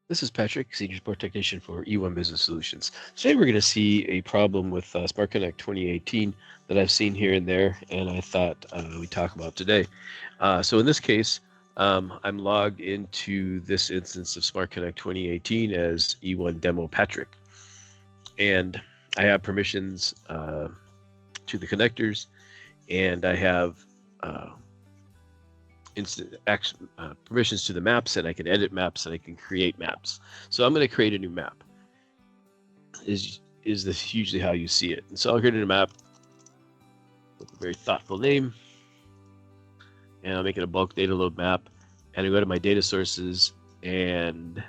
This is Patrick, Senior Support Technician for E1 Business Solutions. Today we're going to see a problem with SmartConnect 2018 that I've seen here and there, and I thought we'd talk about today. So in this case, I'm logged into this instance of SmartConnect 2018 as E1 Demo Patrick, and I have permissions to the connectors, and I have permissions to the maps, and I can edit maps, and I can create maps. So I'm going to create a new map. Is this usually how you see it? And so I'll create a new map with a very thoughtful name, and I'll make it a bulk data load map, and I go to my data sources, and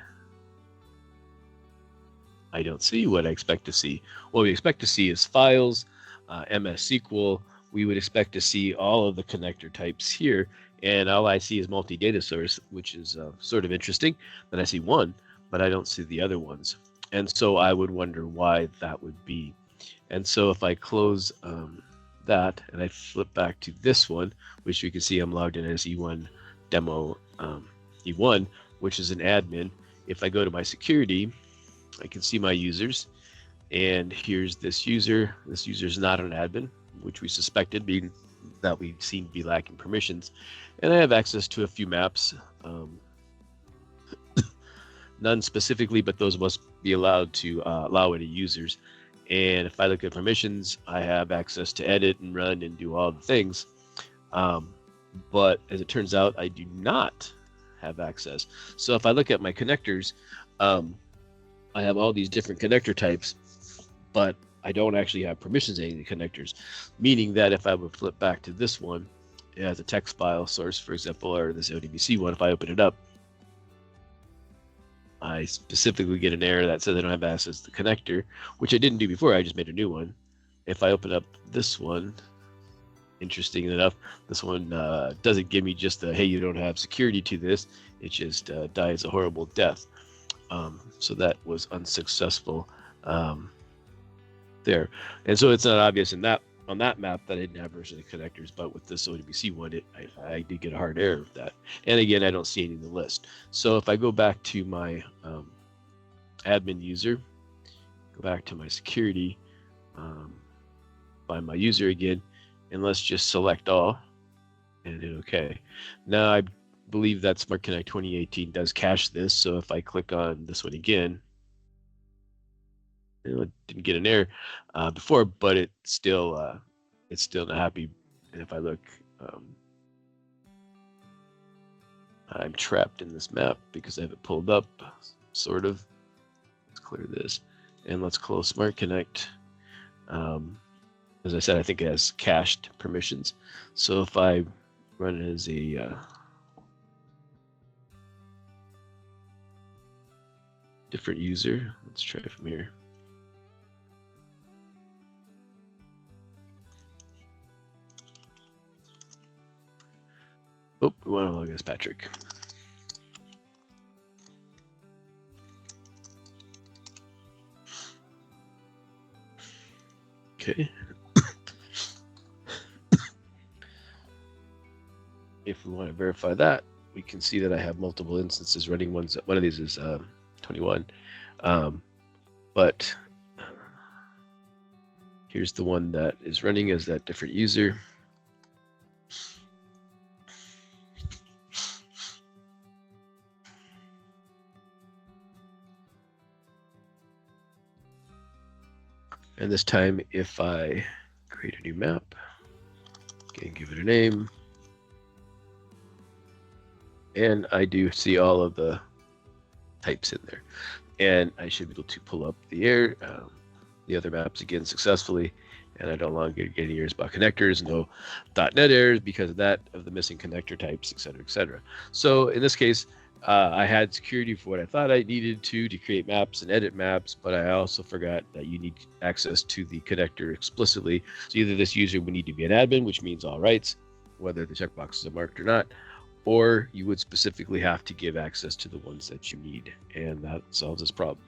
I don't see what I expect to see. What we expect to see is files, MS SQL. We would expect to see all of the connector types here, and all I see is multi-data source, which is sort of interesting. Then I see one, but I don't see the other ones. And so I would wonder why that would be. And so if I close that and I flip back to this one, which you can see I'm logged in as E1 Demo E1, which is an admin. If I go to my security, I can see my users, and here's this user. This user is not an admin, which we suspected, being that we seem to be lacking permissions. And I have access to a few maps, none specifically, but those must be allowed to allow any users. And if I look at permissions, I have access to edit and run and do all the things. But as it turns out, I do not have access. So if I look at my connectors, I have all these different connector types, but I don't actually have permissions to any of the connectors, meaning that if I would flip back to this one as a text file source, for example, or this ODBC one, if I open it up, I specifically get an error that says I don't have access to the connector, which I didn't do before. I just made a new one. If I open up this one, interesting enough, this one doesn't give me just the, hey, you don't have security to this. It just dies a horrible death. So that was unsuccessful there. And so it's not obvious in that on that map that I didn't have version of connectors, but with this ODBC one, I did get a hard error with that. And again, I don't see any in the list. So if I go back to my admin user, go back to my security, find my user again, and let's just select all and hit OK. Now I believe that SmartConnect 2018 does cache this. So if I click on this one again, it didn't get an error before, but it's still not happy. And if I look, I'm trapped in this map because I have it pulled up, sort of. Let's clear this, and let's close SmartConnect. As I said, I think it has cached permissions. So if I run it as a different user, let's try from here. Oh, we want to log as Patrick. Okay. If we want to verify that, we can see that I have multiple instances running. One of these is 21. But here's the one that is running as that different user. And this time, if I create a new map, again, give it a name, and I do see all of the types in there, and I should be able to pull up the other maps again successfully, and I don't longer get any errors about connectors, no .NET errors because of that, of the missing connector types, etc., etc. So in this case, I had security for what I thought I needed to create maps and edit maps, but I also forgot that you need access to the connector explicitly. So either this user would need to be an admin, which means all rights, whether the checkboxes are marked or not, or you would specifically have to give access to the ones that you need, and that solves this problem.